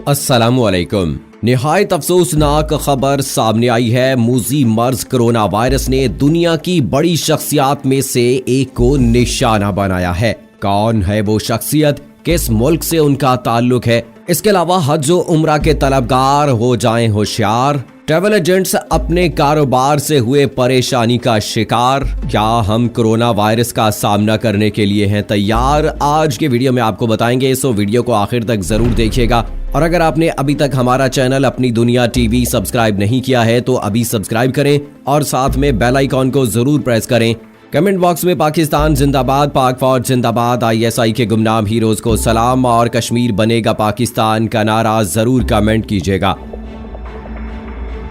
अस्सलामुअलैकुम। निहायत अफसोसनाक खबर सामने आई है। मूजी मर्ज कोरोना वायरस ने दुनिया की बड़ी शख्सियत में से एक को निशाना बनाया है। कौन है वो शख्सियत, किस मुल्क से उनका ताल्लुक है? इसके अलावा हज व उम्रा के तलबगार हो जाएं होशियार। ट्रैवल एजेंट्स अपने कारोबार से हुए परेशानी का शिकार। क्या हम कोरोना वायरस का सामना करने के लिए हैं तैयार? आज के वीडियो में आपको बताएंगे, सो वीडियो को आखिर तक जरूर देखिएगा। और अगर आपने अभी तक हमारा चैनल अपनी दुनिया टीवी सब्सक्राइब नहीं किया है तो अभी सब्सक्राइब करें और साथ में बेल आइकॉन को जरूर प्रेस करें। कमेंट बॉक्स में पाकिस्तान जिंदाबाद, पाक फौज जिंदाबाद, ISI के गुमनाम हीरोज को सलाम और कश्मीर बनेगा पाकिस्तान का नारा जरूर कमेंट कीजिएगा।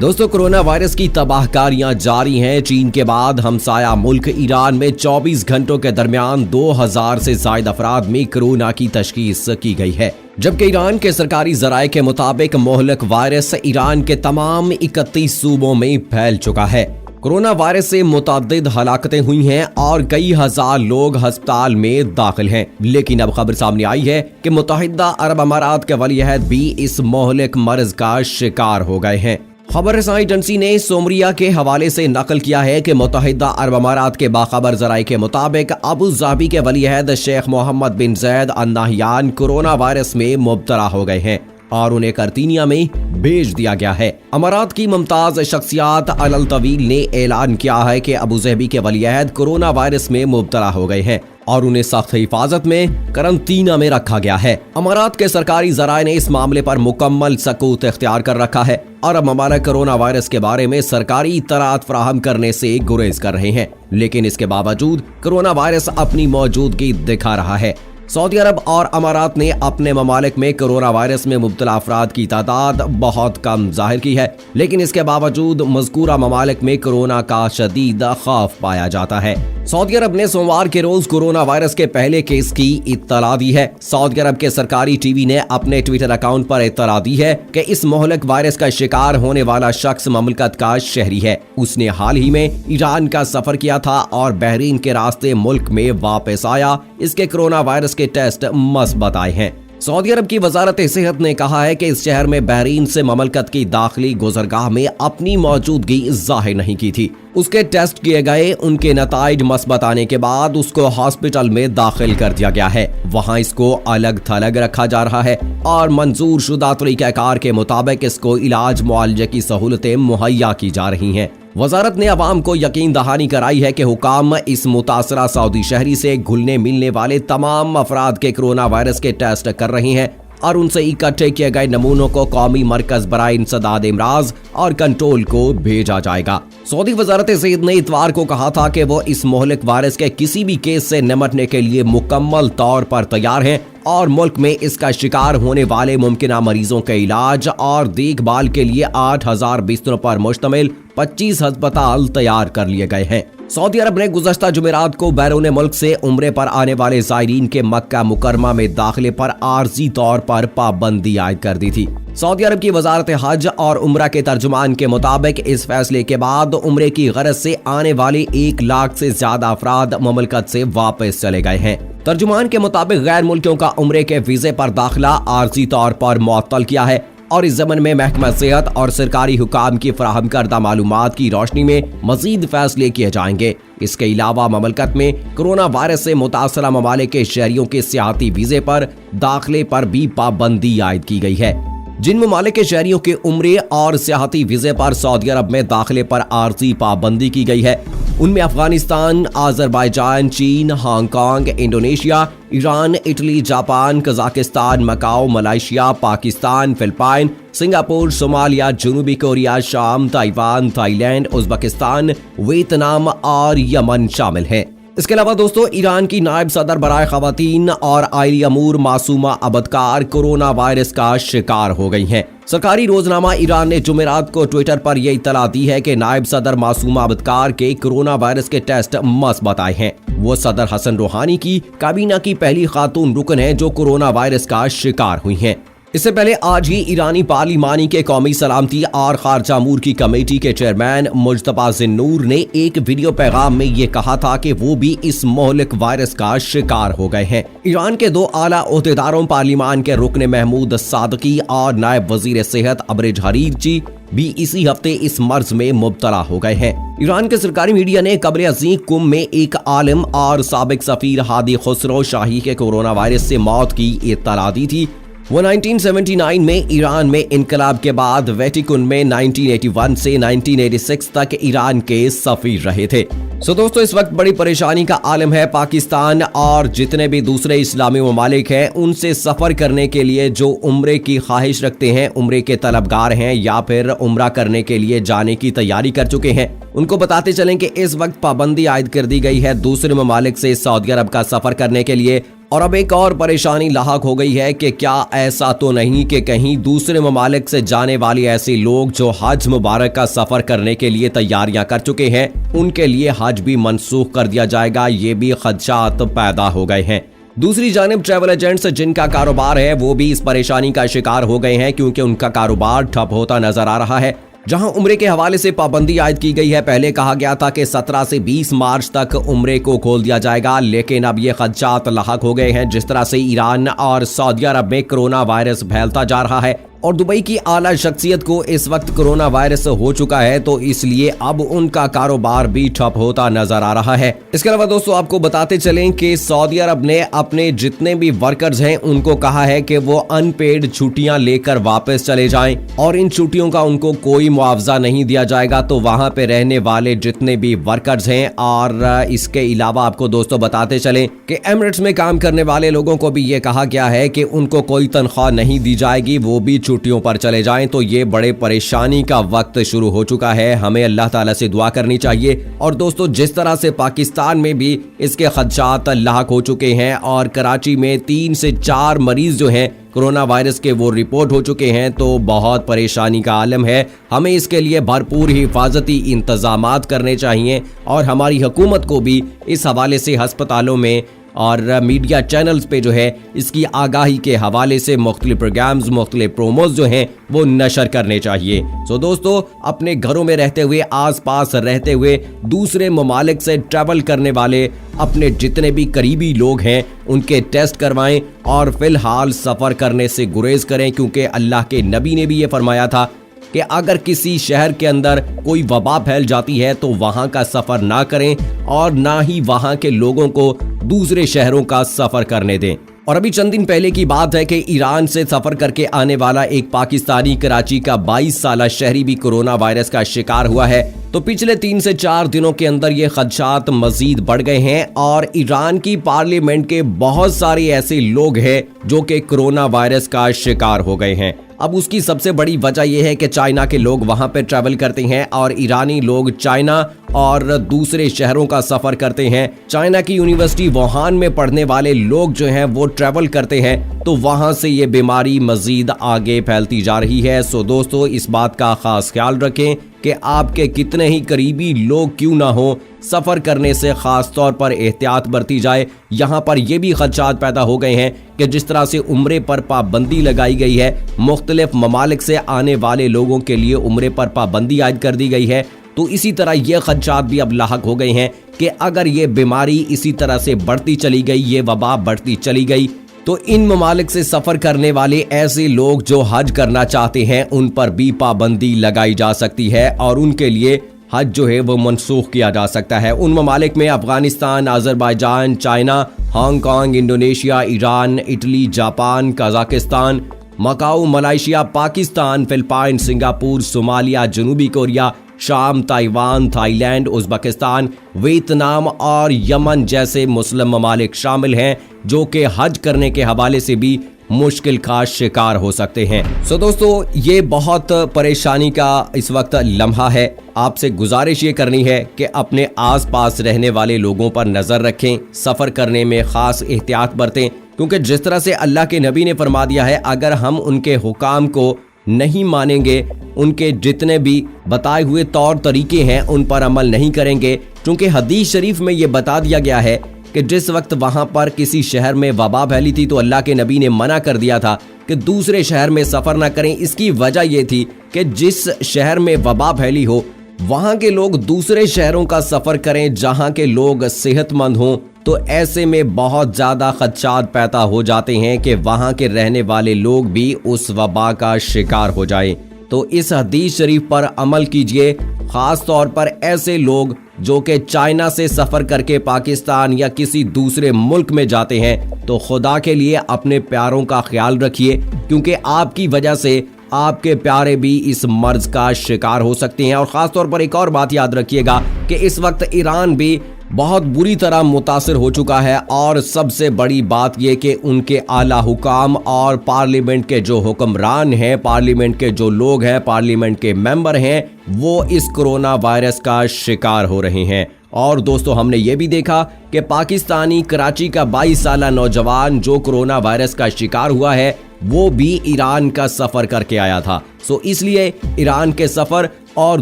दोस्तों, कोरोना वायरस की तबाहकारियां जारी हैं। चीन के बाद हमसाया मुल्क ईरान में 24 घंटों के दरमियान 2000 से ज्यादा अफराद में कोरोना की तशखीस की गई है, जबकि ईरान के सरकारी जराये के मुताबिक मोहलक वायरस ईरान के तमाम 31 सूबों में फैल चुका है। कोरोना वायरस से मुतअद्दिद हलाकतें हुई हैं और कई हजार लोग अस्पताल में दाखिल हैं। लेकिन अब खबर सामने आई है कि मुत्तहिदा अरब अमारात के वलीअहद भी इस मोहलिक मर्ज का शिकार हो गए हैं। खबर रसाई एजेंसी ने सोमरिया के हवाले से नकल किया है कि मुत्तहिदा अरब अमारात के बाखबर जराये के मुताबिक अबू धाबी के वलीअहद Sheikh Mohammed bin Zayed Al Nahyan corona virus में मुब्तला हो गए हैं और उन्हें करतीनिया में भेज दिया गया है। अमारात की मुमताज शख्सियत अल तवील ने ऐलान किया है कि अबू धाबी के वलीअहद कोरोना वायरस में मुब्तला हो गए हैं और उन्हें सख्त हिफाजत में करंतना में रखा गया है। अमारात के सरकारी जराये ने इस मामले पर मुकम्मल सकूत इख्तियार कर रखा है और अब ममालिक कोरोना वायरस के बारे में सरकारी इत्तलात फराहम करने से गुरेज कर रहे हैं। लेकिन इसके बावजूद कोरोना वायरस अपनी मौजूदगी दिखा रहा है। सऊदी अरब और अमारात ने अपने ममालिक में कोरोना वायरस में मुब्तला अफराद की तादाद बहुत कम जाहिर की है, लेकिन इसके बावजूद मज़कूरा ममालिक में कोरोना का शदीद खौफ पाया जाता है। सऊदी अरब ने सोमवार के रोज कोरोना वायरस के पहले केस की इत्तला दी है। सऊदी अरब के सरकारी टीवी ने अपने ट्विटर अकाउंट पर इत्तला दी है कि इस मोहलिक वायरस का शिकार होने वाला शख्स ममलकत का शहरी है। उसने हाल ही में ईरान का सफर किया था और बहरीन के रास्ते मुल्क में वापस आया। इसके कोरोना वायरस के टेस्ट मस्बत आए हैं। सऊदी अरब की वजारत सेहत ने कहा है कि इस शहर में बहरीन से ममलकत की दाखिली गुजरगाह में अपनी मौजूदगी जाहिर नहीं की थी। उसके टेस्ट किए गए, उनके नताइज मस्बत आने के बाद उसको हॉस्पिटल में दाखिल कर दिया गया है। वहां इसको अलग थलग रखा जा रहा है और मंजूर शुदा तरीक़ाकार के मुताबिक इसको इलाज मुआलजे की सहूलतें मुहैया की जा रही हैं। वजारत ने अवाम को यकीन दहानी कराई है कि हुकाम इस मुतासरा सऊदी शहरी से घुलने मिलने वाले तमाम अफराद के कोरोना वायरस के टेस्ट कर रही हैं और उनसे इकट्ठे किए गए नमूनों को कौमी मरकज बराए इंसदाद इमराज और कंट्रोल को भेजा जाएगा। सऊदी वजारत सेहत ने इतवार को कहा था कि वो इस मोहलिक वायरस के किसी भी केस से निपटने के लिए मुकम्मल तौर पर तैयार हैं और मुल्क में इसका शिकार होने वाले मुमकिना मरीजों के इलाज और देखभाल के लिए 8000 बिस्तरों पर मुश्तमिल 25 अस्पताल तैयार कर लिए गए हैं। सऊदी अरब ने गुज़श्ता जुमेरात को बैरून मुल्क से उम्रे पर आने वाले ज़ायरीन के मक्का मुकरमा में दाखिले पर आर्जी तौर पर पाबंदी आयद कर दी थी। सऊदी अरब की वजारत हज और उम्रा के तर्जुमान के मुताबिक इस फैसले के बाद उम्रे की गरज से आने वाले 1 लाख से ज्यादा अफराद ममलकत से वापस चले गए हैं। तर्जुमान के मुताबिक गैर मुल्कियों का उम्रे के वीजे पर दाखिला आर्जी तौर पर मुअत्तल किया है और इस ज़मन में महकमा सेहत और सरकारी हुकाम की फराहम करदा मालूमात की रोशनी में मजीद फैसले किए जाएंगे। इसके अलावा ममलकत में कोरोना वायरस से मुतासरा ममालिक के शहरियों के सियाहती वीजे पर दाखिले पर भी पाबंदी आयद की गई है। जिन ममालिक के शहरियों के उम्रे और सियाहती वीजे पर सऊदी अरब में दाखिले पर आर्जी पाबंदी की गई है, उनमें अफगानिस्तान, अजरबैजान, चीन, Hong Kong, Indonesia, Iran, Italy, Japan, Kazakhstan, Macau, Malaysia, Pakistan, Philippine, Singapore, Somalia, जनूबी कोरिया, शाम, ताइवान, थाईलैंड, उज़्बेकिस्तान, वियतनाम और यमन शामिल हैं। इसके अलावा दोस्तों, ईरान की नायब सदर बराए खवातीन और आइली अमूर मासूमा अबदकार कोरोना वायरस का शिकार हो गई हैं। सरकारी रोजनामा ईरान ने जुमेरात को ट्विटर पर यह इत्तला दी है कि नायब सदर मासूमा अबदकार के कोरोना वायरस के टेस्ट मस्बत आए हैं। वो सदर हसन रूहानी की काबीना की पहली खातून रुकन है जो कोरोना वायरस का शिकार हुई हैं। इससे पहले आज ही ईरानी पार्लिमानी के कौमी सलामती और खारजा अमूर की कमेटी के चेयरमैन मुज्तबा जिन्नूर ने एक वीडियो पैगाम में ये कहा था कि वो भी इस मोहलिक वायरस का शिकार हो गए हैं। ईरान के 2 आला ओहदेदारों पार्लिमान के रुकन महमूद सादकी और नायब वजीर सेहत अबरेज हरीरची भी इसी हफ्ते इस मर्ज में मुब्तला हो गए हैं। ईरान के सरकारी मीडिया ने कब्र अज़ीम कुम में एक आलिम और साबिक सफीर हादी खुसरो शाही के कोरोना वायरस से मौत की इत्तला दी थी। वो 1979 में ईरान में इनकलाब के बाद वेटिकन में 1981 से 1986 तक ईरान के सफीर रहे थे। दोस्तों, इस वक्त बड़ी परेशानी का आलम है पाकिस्तान और जितने भी दूसरे इस्लामी ममालिक हैं उनसे सफर करने के लिए जो उम्रे की ख्वाहिश रखते हैं, उम्रे के तलबगार हैं या फिर उम्रा करने के लिए जाने की तैयारी कर चुके हैं, उनको बताते चलें कि इस वक्त पाबंदी आयद कर दी गई है दूसरे ममालिक से सऊदी अरब का सफर करने के लिए। और अब एक और परेशानी लाहक हो गई है कि क्या ऐसा तो नहीं कि कहीं दूसरे ममालिक से जाने वाले ऐसे लोग जो हज मुबारक का सफर करने के लिए तैयारियां कर चुके हैं उनके लिए हज भी मनसूख कर दिया जाएगा। ये भी खदशात पैदा हो गए हैं। दूसरी जानिब ट्रैवल एजेंट्स जिनका कारोबार है वो भी इस परेशानी का शिकार हो गए हैं क्योंकि उनका कारोबार ठप होता नजर आ रहा है। जहां उम्रे के हवाले से पाबंदी आयद की गई है, पहले कहा गया था कि 17 से 20 मार्च तक उम्रे को खोल दिया जाएगा, लेकिन अब ये खदशात लाहक हो गए हैं जिस तरह से ईरान और सऊदी अरब में कोरोना वायरस फैलता जा रहा है और दुबई की आला शख्सियत को इस वक्त कोरोना वायरस हो चुका है, तो इसलिए अब उनका कारोबार भी ठप होता नजर आ रहा है। इसके अलावा दोस्तों आपको बताते चलें कि सऊदी अरब ने अपने जितने भी वर्कर्स हैं उनको कहा है कि वो अनपेड छुट्टियां लेकर वापस चले जाएं और इन छुट्टियों का उनको कोई मुआवजा नहीं दिया जाएगा। तो वहां पे रहने वाले जितने भी वर्कर्स हैं और इसके अलावा आपको दोस्तों बताते चलें कि एमिरेट्स में काम करने वाले लोगों को भी ये कहा गया है कि उनको कोई तनख्वाह नहीं दी जाएगी, वो भी छुट्टियों पर चले जाएं। तो ये बड़े परेशानी का वक्त शुरू हो चुका है। हमें अल्लाह ताला से दुआ करनी चाहिए। और दोस्तों जिस तरह से पाकिस्तान में भी इसके खदशात लाहक हो चुके हैं और कराची में 3 से 4 मरीज जो हैं कोरोना वायरस के वो रिपोर्ट हो चुके हैं, तो बहुत परेशानी का आलम है। हमें इसके लिए भरपूर हिफाजती इंतजामात करने चाहिए और हमारी हुकूमत को भी इस हवाले से अस्पतालों में और मीडिया चैनल्स पे जो है इसकी आगाही के हवाले से मुख्तलिफ प्रोग्राम्स, मुख्तलिफ प्रोमोज जो हैं वो नशर करने चाहिए। दोस्तों अपने घरों में रहते हुए, आसपास रहते हुए दूसरे ममालिक से ट्रैवल करने वाले अपने जितने भी करीबी लोग हैं उनके टेस्ट करवाएं और फिलहाल सफ़र करने से गुरेज करें, क्योंकि अल्लाह के नबी ने भी ये फरमाया था कि अगर किसी शहर के अंदर कोई वबा फैल जाती है तो वहां का सफर ना करें और ना ही वहां के लोगों को दूसरे शहरों का सफर करने दें। और अभी चंद दिन पहले की बात है कि ईरान से सफर करके आने वाला एक पाकिस्तानी कराची का 22 साला शहरी भी कोरोना वायरस का शिकार हुआ है। तो पिछले 3 से 4 दिनों के अंदर ये खदशात मजीद बढ़ गए हैं और ईरान की पार्लियामेंट के बहुत सारे ऐसे लोग हैं जो कि कोरोना वायरस का शिकार हो गए हैं। अब उसकी सबसे बड़ी वजह यह है कि चाइना के लोग वहां पे ट्रैवल करते हैं और ईरानी लोग चाइना और दूसरे शहरों का सफर करते हैं। चाइना की यूनिवर्सिटी वुहान में पढ़ने वाले लोग जो हैं वो ट्रैवल करते हैं, तो वहां से ये बीमारी मजीद आगे फैलती जा रही है। दोस्तों इस बात का खास ख्याल रखें कि आपके कितने ही करीबी लोग क्यों ना हो, सफर करने से खास तौर पर एहतियात बरती जाए। यहाँ पर यह भी खदशात पैदा हो गए हैं कि जिस तरह से उम्रे पर पाबंदी लगाई गई है, मुख्तलिफ ममालिक से आने वाले लोगों के लिए उम्रे पर पाबंदी आयद कर दी गई है, तो इसी तरह ये खदशात भी अब लाहक हो गए हैं कि अगर ये बीमारी इसी तरह से बढ़ती चली गई, ये वबा बढ़ती चली गई, तो इन ममालिक से सफर करने वाले ऐसे लोग जो हज करना चाहते हैं उन पर भी पाबंदी लगाई जा सकती है और उनके लिए हज जो है वो मनसूख किया जा सकता है। उन ममालिक में Afghanistan, Azerbaijan, China, Hong Kong, Indonesia, Iran, Italy, Japan, Kazakhstan, Macau, Malaysia, Pakistan, Philippine, Singapore, Somalia, जनूबी कोरिया, शाम, ताइवान, थाईलैंड, उज़्बेकिस्तान, वियतनाम और यमन जैसे मुस्लिम ममालिक शामिल हैं जो कि हज करने के हवाले से भी मुश्किल का शिकार हो सकते हैं। दोस्तों ये बहुत परेशानी का इस वक्त लम्हा है। आपसे गुजारिश ये करनी है कि अपने आसपास रहने वाले लोगों पर नजर रखें, सफर करने में खास एहतियात बरतें, क्योंकि जिस तरह से अल्लाह के नबी ने फरमा दिया है, अगर हम उनके हुकाम को नहीं मानेंगे, उनके जितने भी बताए हुए तौर तरीके हैं उन पर अमल नहीं करेंगे, क्योंकि हदीस शरीफ में ये बता दिया गया है कि जिस वक्त वहां पर किसी शहर में वबा फैली थी तो अल्लाह के नबी ने मना कर दिया था कि दूसरे शहर में सफर ना करें। इसकी वजह यह थी कि जिस शहर में वबा फैली हो वहां के लोग दूसरे शहरों का सफर करें जहां के लोग सेहतमंद हों, तो ऐसे में बहुत ज्यादा खदशात पैदा हो जाते हैं कि वहां के रहने वाले लोग भी उस वबा का शिकार हो जाएं। तो इस हदीस शरीफ पर अमल कीजिए, खास तौर पर ऐसे लोग जो कि चाइना से सफर करके पाकिस्तान या किसी दूसरे मुल्क में जाते हैं। तो खुदा के लिए अपने प्यारों का ख्याल रखिए, क्योंकि आपकी वजह से आपके प्यारे भी इस मर्ज का शिकार हो सकते हैं। और खास तौर पर एक और बात याद रखिएगा कि इस वक्त ईरान भी बहुत बुरी तरह मुतासिर हो चुका है, और सबसे बड़ी बात यह कि उनके आला हुकाम और पार्लियामेंट के जो हुक्मरान हैं, पार्लियामेंट के जो लोग हैं, पार्लियामेंट के मेंबर हैं, वो इस कोरोना वायरस का शिकार हो रहे हैं। और दोस्तों, हमने ये भी देखा कि पाकिस्तानी कराची का 22 साला नौजवान जो कोरोना वायरस का शिकार हुआ है वो भी ईरान का सफर करके आया था। सो इसलिए ईरान के सफर और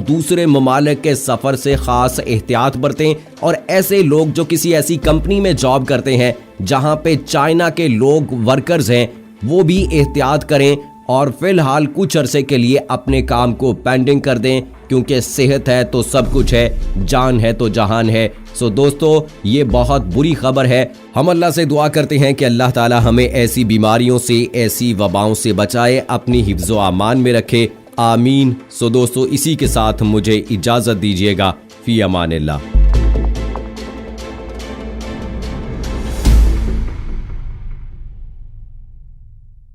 दूसरे ममालिक के सफर से खास एहतियात बरतें, और ऐसे लोग जो किसी ऐसी कंपनी में जॉब करते हैं जहां पे चाइना के लोग वर्कर्स हैं, वो भी एहतियात करें और फिलहाल कुछ अरसे के लिए अपने काम को पेंडिंग कर दें, क्योंकि सेहत है तो सब कुछ है, जान है तो जहान है। सो दोस्तों, ये बहुत बुरी खबर है। हम अल्लाह से दुआ करते हैं कि अल्लाह ताला हमें ऐसी बीमारियों से, ऐसी वबाओं से बचाए, अपनी हिफ्ज़ो अमान में रखे, आमीन। सो दोस्तों, इसी के साथ मुझे इजाज़त दीजिएगा। फी अमानिल्लाह।